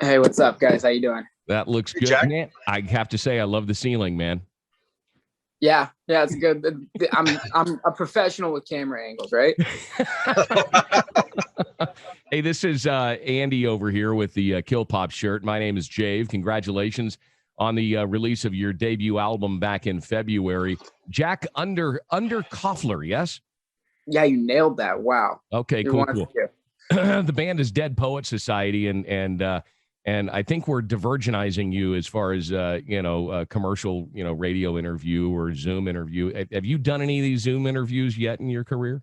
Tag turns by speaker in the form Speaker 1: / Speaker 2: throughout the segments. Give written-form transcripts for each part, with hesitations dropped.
Speaker 1: Hey, what's up, guys? How you doing?
Speaker 2: That looks
Speaker 3: Hey,
Speaker 2: good,
Speaker 3: Jack.
Speaker 2: man. I have to say, I love the ceiling, man.
Speaker 1: Yeah, it's good. I'm a professional with camera angles, right?
Speaker 2: Hey, this is Andy over here with the Kill Pop shirt. My name is Jave. Congratulations on the release of your debut album back in February. Jack Underkofler, yes?
Speaker 1: Yeah, you nailed that. Wow.
Speaker 2: Okay,
Speaker 1: You're
Speaker 2: cool,
Speaker 1: one of
Speaker 2: cool.
Speaker 1: few.
Speaker 2: The band is Dead Poet Society, and I think we're divergenizing you as far as commercial, radio interview or Zoom interview. Have you done any of these Zoom interviews yet in your career?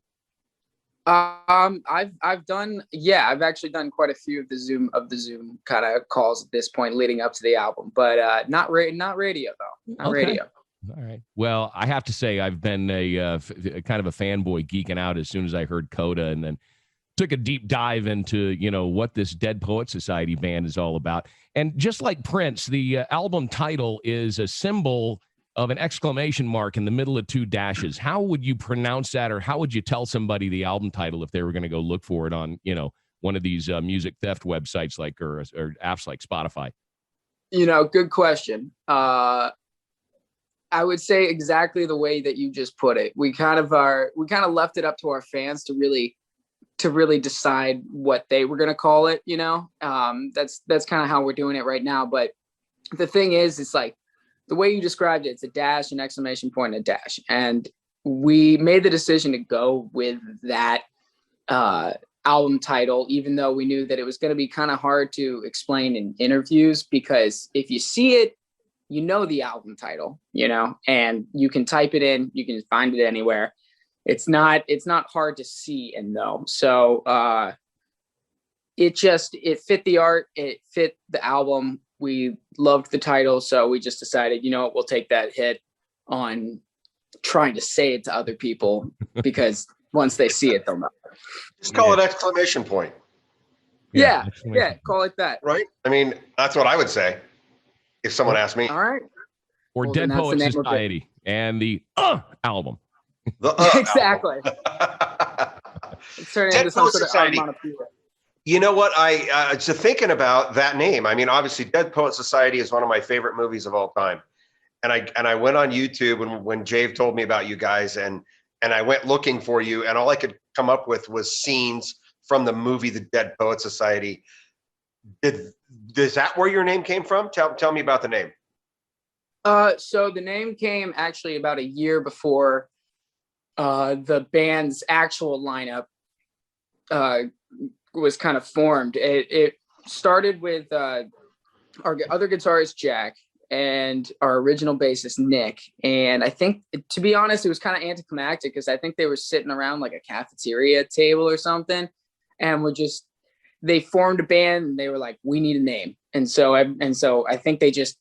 Speaker 1: I've done, yeah, I've actually done quite a few of the Zoom kind of calls at this point leading up to the album, but not radio though, not
Speaker 2: Okay.
Speaker 1: radio.
Speaker 2: All right. Well, I have to say I've been a kind of a fanboy geeking out as soon as I heard Coda, and then took a deep dive into what this Dead Poet Society band is all about. And just like Prince, the album title is a symbol of an exclamation mark in the middle of two dashes. How would you pronounce that, or how would you tell somebody the album title if they were going to go look for it on one of these music theft websites like or apps like Spotify?
Speaker 1: Good question. I would say exactly the way that you just put it. We kind of left it up to our fans to really decide what they were going to call it. That's kind of how we're doing it right now. But the thing is, it's like the way you described it, it's a dash, an exclamation point, and a dash. And we made the decision to go with that album title, even though we knew that it was going to be kind of hard to explain in interviews, because if you see it, the album title, and you can type it in, you can find it anywhere. It's not hard to see and know. So it fit the art, it fit the album. We loved the title, so we just decided, we'll take that hit on trying to say it to other people, because once they see it, they'll know.
Speaker 3: Just call it exclamation point.
Speaker 1: Yeah, call it that.
Speaker 3: Right? I mean, that's what I would say if someone asked me.
Speaker 1: All right.
Speaker 2: Or
Speaker 1: Well,
Speaker 2: Dead Poet Society and the album.
Speaker 1: Exactly. It's turning into some sort of onomatopoeia.
Speaker 3: You know what? I just thinking about that name. I mean, obviously, Dead Poet Society is one of my favorite movies of all time. And I went on YouTube when Jave told me about you guys, and I went looking for you, and all I could come up with was scenes from the movie The Dead Poet Society. Is that where your name came from? Tell me about the name.
Speaker 1: So the name came actually about a year before the band's actual lineup was kind of formed. It started with our other guitarist Jack and our original bassist Nick. And I think, to be honest, it was kind of anticlimactic, because I think they were sitting around like a cafeteria table or something, and they formed a band, and they were like, we need a name. And so I think they just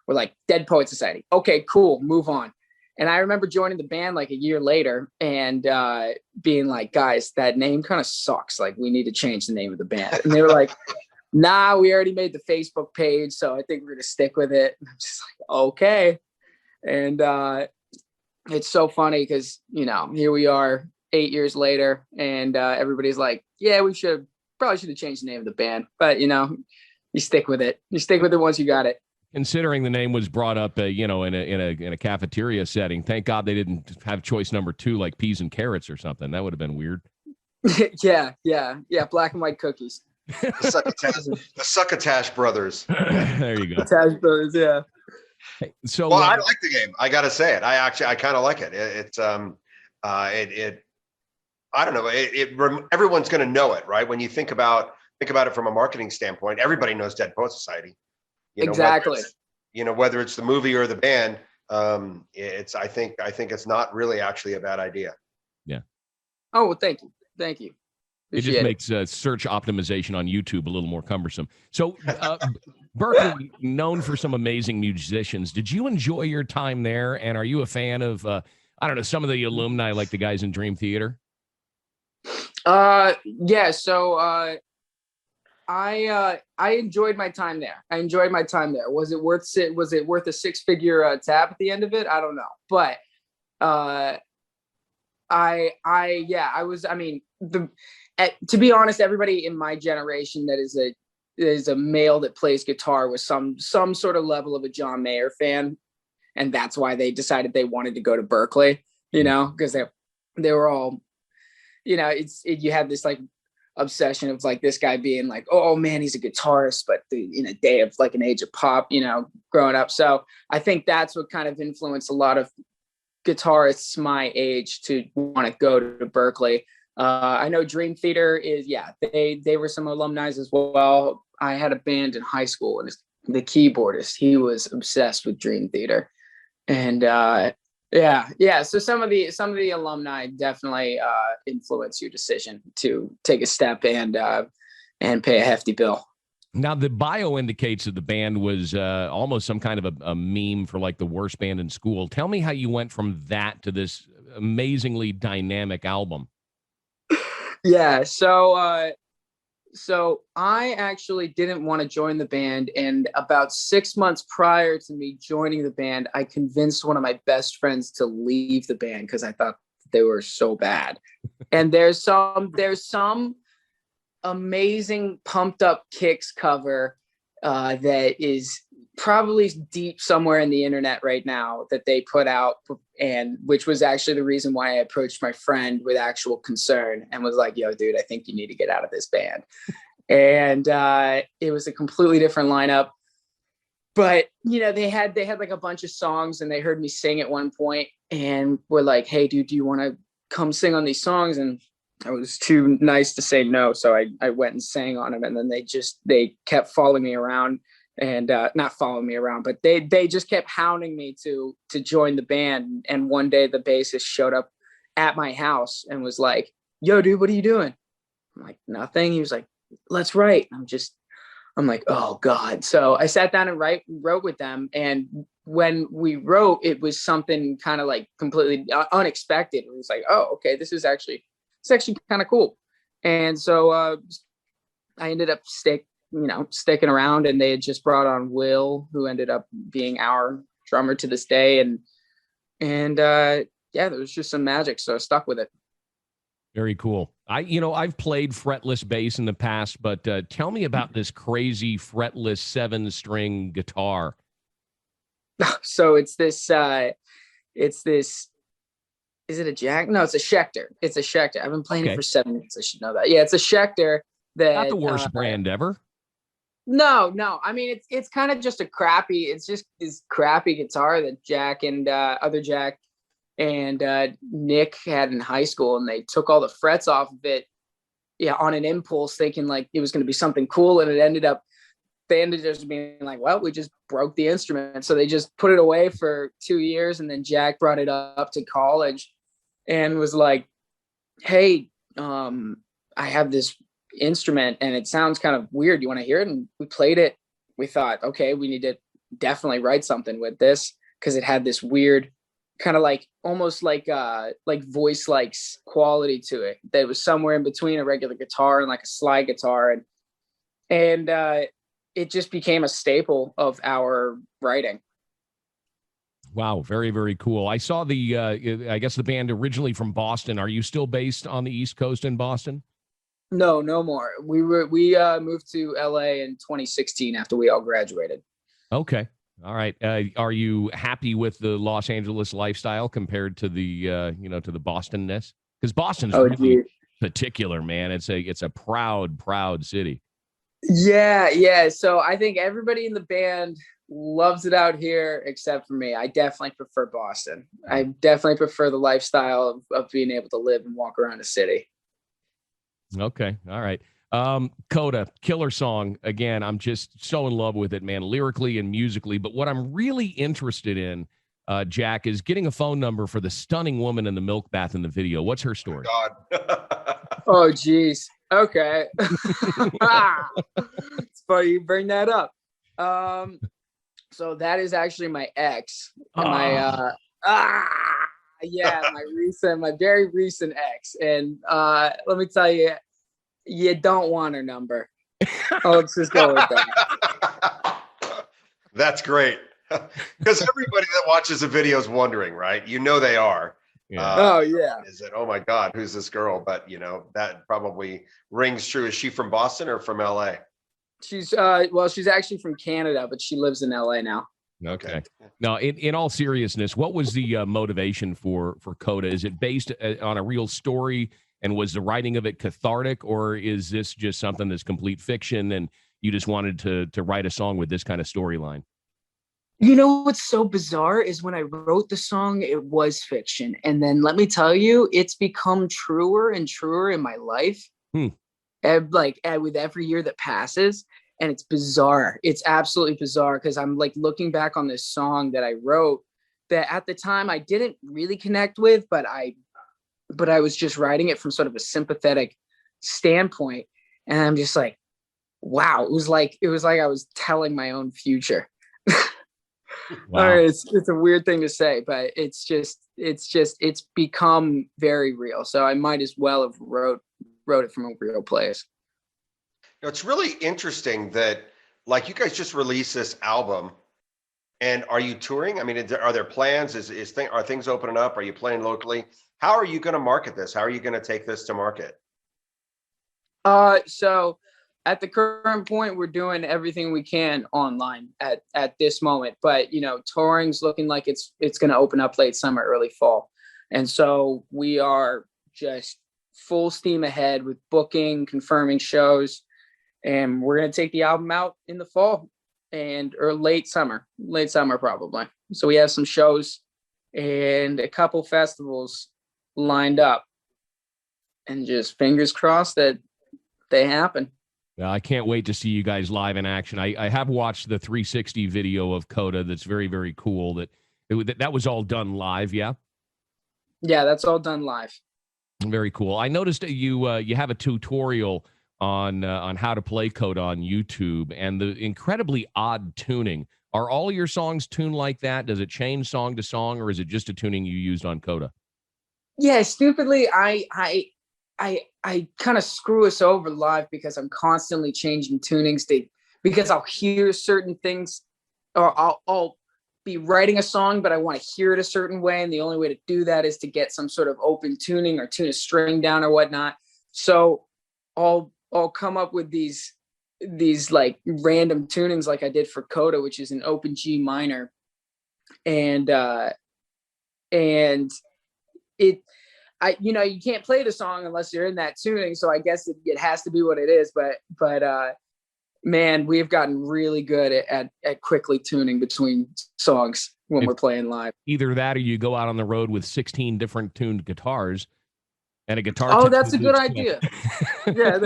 Speaker 1: were like, Dead Poet Society. Okay, cool, move on. And I remember joining the band like a year later and being like, guys, that name kind of sucks. Like, we need to change the name of the band. And they were like, nah, we already made the Facebook page, so I think we're going to stick with it. And I'm just like, okay. And it's so funny because, here we are 8 years later, and everybody's like, yeah, probably should have changed the name of the band. But, you stick with it. You stick with it once you got it.
Speaker 2: Considering the name was brought up, in a cafeteria setting, thank God they didn't have choice number 2, like peas and carrots or something. That would have been weird.
Speaker 1: Yeah. Black and white cookies.
Speaker 3: The Succotash Brothers.
Speaker 2: There you go.
Speaker 1: Succotash Brothers, yeah.
Speaker 2: Hey, so,
Speaker 3: well, I like the game. I gotta say it. I kind of like it. I don't know. Everyone's gonna know it, right? When you think about it from a marketing standpoint, everybody knows Dead Poet Society.
Speaker 1: Exactly.
Speaker 3: Whether it's the movie or the band, I think it's not really actually a bad idea.
Speaker 2: Yeah.
Speaker 1: Oh, well, thank you. Appreciate
Speaker 2: it just makes search optimization on YouTube a little more cumbersome. So, Berklee, known for some amazing musicians, did you enjoy your time there? And are you a fan of, some of the alumni, like the guys in Dream Theater?
Speaker 1: Yeah. So, I enjoyed my time there. Was it worth a 6-figure tab at the end of it? I don't know. But to be honest, everybody in my generation that is is a male that plays guitar with some sort of level of a John Mayer fan, and that's why they decided they wanted to go to Berklee, you know, because they were all, you know, you had this like obsession of like this guy being like, oh man, he's a guitarist, but in a day of like an age of pop, you know, growing up. So I think that's what kind of influenced a lot of guitarists my age to want to go to Berklee. I know Dream Theater is, they were some alumni as well. I had a band in high school, and the keyboardist, he was obsessed with Dream Theater. And so some of the alumni definitely influence your decision to take a step and pay a hefty bill.
Speaker 2: Now, the bio indicates that the band was almost some kind of a meme for like the worst band in school. Tell me how you went from that to this amazingly dynamic album.
Speaker 1: Yeah, so I actually didn't want to join the band, and about 6 months prior to me joining the band, I convinced one of my best friends to leave the band because I thought they were so bad. And there's some amazing Pumped Up Kicks cover that is probably deep somewhere in the internet right now that they put out, and which was actually the reason why I approached my friend with actual concern and was like, yo, dude, I think you need to get out of this band. And it was a completely different lineup, but you know, they had like a bunch of songs, and they heard me sing at one point and were like, hey dude, do you want to come sing on these songs? And I was too nice to say no, so I went and sang on them, and then they kept following me around, and not following me around, but they just kept hounding me to join the band. And one day the bassist showed up at my house and was like, yo dude, what are you doing? I'm like, nothing. He was like, let's write. I'm like, oh God. So I sat down and wrote with them, and when we wrote, it was something kind of like completely unexpected. It was like, oh, okay, it's actually kind of cool. And so I ended up sticking around, and they had just brought on Will, who ended up being our drummer to this day. And there was just some magic. So I stuck with it.
Speaker 2: Very cool. I've played fretless bass in the past, but tell me about this crazy fretless 7-string guitar.
Speaker 1: So it's this, is it a Jack? No, it's a Schecter. It's a Schecter. I've been playing it for 7 minutes. I should know that. Yeah, it's a Schecter.
Speaker 2: Not the worst brand ever.
Speaker 1: No. I mean, it's kind of just it's just this crappy guitar that Jack and other Jack and Nick had in high school, and they took all the frets off of it, on an impulse, thinking like it was going to be something cool, and they ended just being like, well, we just broke the instrument. So they just put it away for 2 years, and then Jack brought it up to college and was like, hey, I have this instrument and it sounds kind of weird. You want to hear it? And we played it. We thought, okay, we need to definitely write something with this, because it had this weird kind of like almost like voice like quality to it that was somewhere in between a regular guitar and like a slide guitar, and it just became a staple of our writing.
Speaker 2: Wow, very, very cool. I saw I guess the band originally from Boston. Are you still based on the East Coast in Boston? No
Speaker 1: more. We moved to LA in 2016 after we all graduated.
Speaker 2: Okay. All right. Are you happy with the Los Angeles lifestyle compared to the to the Boston-ness? Because Boston's really particular, man. It's a proud city.
Speaker 1: Yeah. So I think everybody in the band loves it out here except for me. I definitely prefer Boston. I definitely prefer the lifestyle of being able to live and walk around a city.
Speaker 2: Okay. All right. Coda, killer song. Again, I'm just so in love with it, man, lyrically and musically. But what I'm really interested in, Jack, is getting a phone number for the stunning woman in the milk bath in the video. What's her story?
Speaker 3: God.
Speaker 1: Oh, geez. Okay. It's funny you bring that up. So that is actually my ex. My very recent ex. And let me tell you, you don't want her number. Oh, let's just go with that.
Speaker 3: That's great. Because everybody that watches the video is wondering, right? You know they are.
Speaker 1: Yeah.
Speaker 3: Is it, oh my God, who's this girl? But that probably rings true. Is she from Boston or from LA?
Speaker 1: She's she's actually from Canada, but she lives in LA now.
Speaker 2: Okay. Now, in all seriousness, what was the motivation for Coda? Is it based on a real story, and was the writing of it cathartic, or is this just something that's complete fiction and you just wanted to write a song with this kind of storyline?
Speaker 1: You know what's so bizarre is when I wrote the song, it was fiction, and then let me tell you, it's become truer and truer in my life. With every year that passes. And it's bizarre. It's absolutely bizarre because I'm like looking back on this song that I wrote that at the time I didn't really connect with, but I was just writing it from sort of a sympathetic standpoint. And I'm just like, wow, it was like I was telling my own future.
Speaker 2: Wow.
Speaker 1: It's a weird thing to say, but it's become very real. So I might as well have wrote it from a real place.
Speaker 3: It's really interesting that, like, you guys just released this album, and are you touring? I mean, are there plans? Are things opening up? Are you playing locally? How are you going to market this? How are you going to take this to market?
Speaker 1: So at the current point, we're doing everything we can online at this moment, but touring's looking like it's going to open up late summer, early fall. And so we are just full steam ahead with booking, confirming shows. And we're going to take the album out in the fall or late summer probably. So we have some shows and a couple festivals lined up, and just fingers crossed that they happen.
Speaker 2: Yeah, I can't wait to see you guys live in action. I have watched the 360 video of Coda. That's very, very cool. That was all done live. Yeah.
Speaker 1: Yeah, that's all done live.
Speaker 2: Very cool. I noticed that you have a tutorial on how to play Coda on YouTube, and the incredibly odd tuning. Are all your songs tuned like that? Does it change song to song, or is it just a tuning you used on Coda?
Speaker 1: Yeah, stupidly, I kind of screw us over live because I'm constantly changing tunings because I'll hear certain things, or I'll be writing a song, but I want to hear it a certain way, and the only way to do that is to get some sort of open tuning or tune a string down or whatnot. So I'll come up with these like random tunings like I did for Coda, which is an open G minor. And you can't play the song unless you're in that tuning. So I guess it has to be what it is. But man, we've gotten really good at quickly tuning between songs when we're playing live.
Speaker 2: Either that or you go out on the road with 16 different tuned guitars. And a guitar.
Speaker 1: Oh, that's a good idea. Yeah,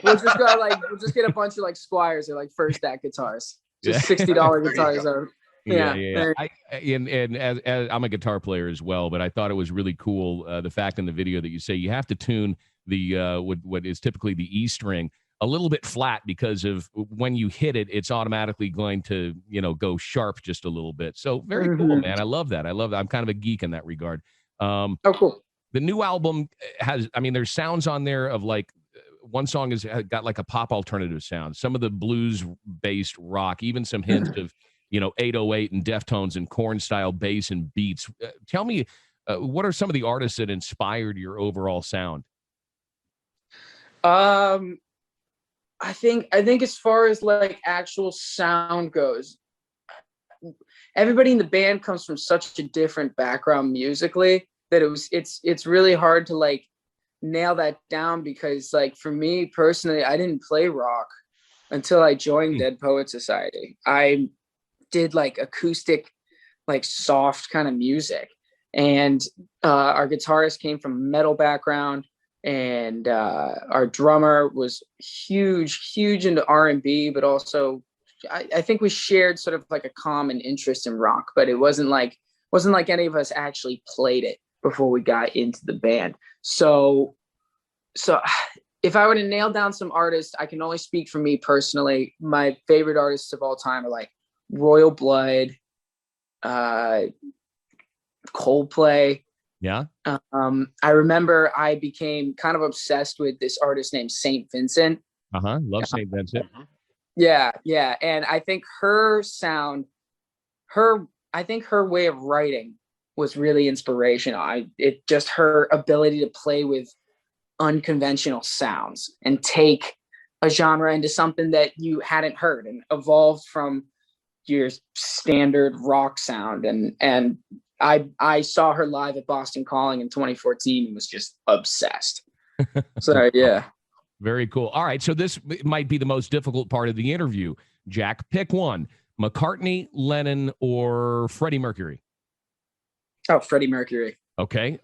Speaker 1: we'll just get a bunch of like Squires or like First Act guitars, just $60 guitars.
Speaker 2: Yeah. As I'm a guitar player as well, but I thought it was really cool the fact in the video that you say you have to tune the what is typically the E string a little bit flat, because of when you hit it, it's automatically going to go sharp just a little bit. So very cool, man. I love that. I'm kind of a geek in that regard.
Speaker 1: Oh, cool.
Speaker 2: The new album there's sounds on there of like one song has got like a pop alternative sound, some of the blues based rock, even some hints of 808 and Deftones and Korn style bass and beats. Tell me, what are some of the artists that inspired your overall sound?
Speaker 1: I think as far as like actual sound goes, everybody in the band comes from such a different background musically that it's really hard to like nail that down, because like for me personally, I didn't play rock until I joined Dead Poets Society. I did like acoustic, like soft kind of music, and our guitarist came from a metal background, and our drummer was huge into R&B, but also I think we shared sort of like a common interest in rock, but it wasn't like any of us actually played it before we got into the band. So if I were to nail down some artists, I can only speak for me personally. My favorite artists of all time are like Royal Blood, Coldplay.
Speaker 2: Yeah.
Speaker 1: I remember I became kind of obsessed with this artist named Saint Vincent.
Speaker 2: Love Saint Vincent.
Speaker 1: Yeah. And I think her sound, I think her way of writing was really inspirational. Her ability to play with unconventional sounds and take a genre into something that you hadn't heard and evolved from your standard rock sound. And I saw her live at Boston Calling in 2014 and was just obsessed. So yeah.
Speaker 2: Very cool. All right. So this might be the most difficult part of the interview. Jack, pick one: McCartney, Lennon, or Freddie Mercury.
Speaker 1: Oh, Freddie Mercury.
Speaker 2: Okay.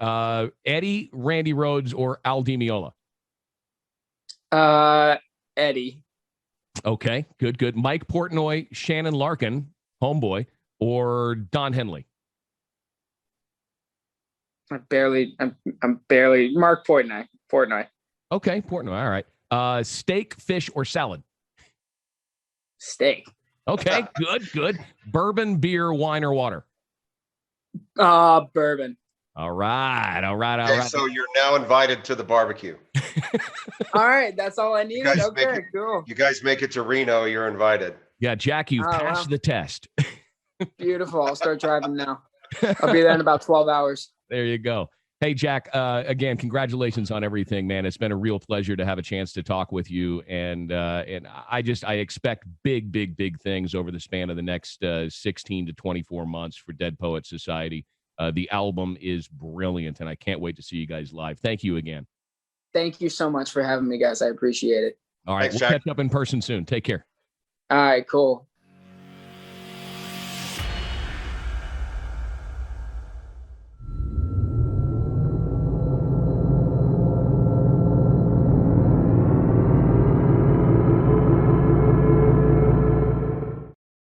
Speaker 2: Eddie, Randy Rhoads, or Al Di Meola.
Speaker 1: Eddie.
Speaker 2: Okay. Good. Mike Portnoy, Shannon Larkin, homeboy, or Don Henley.
Speaker 1: I'm barely Mark Portnoy.
Speaker 2: Okay, Portnoy. All right. Steak, fish, or salad?
Speaker 1: Steak.
Speaker 2: Okay, good. Bourbon, beer, wine, or water?
Speaker 1: Bourbon.
Speaker 2: All right.
Speaker 3: Okay, so you're now invited to the barbecue.
Speaker 1: All right, that's all I needed. Okay, cool.
Speaker 3: You guys make it to Reno, you're invited.
Speaker 2: Yeah, Jack, you've passed the test.
Speaker 1: Beautiful. I'll start driving now. I'll be there in about 12 hours.
Speaker 2: There you go. Hey, Jack, again, congratulations on everything, man. It's been a real pleasure to have a chance to talk with you. And I expect big things over the span of the next 16 to 24 months for Dead Poets Society. The album is brilliant, and I can't wait to see you guys live. Thank you again.
Speaker 1: Thank you so much for having me, guys. I appreciate it.
Speaker 2: All right,
Speaker 3: Thanks,
Speaker 2: we'll
Speaker 3: Jack.
Speaker 2: catch up in person soon. Take care.
Speaker 1: All right, cool.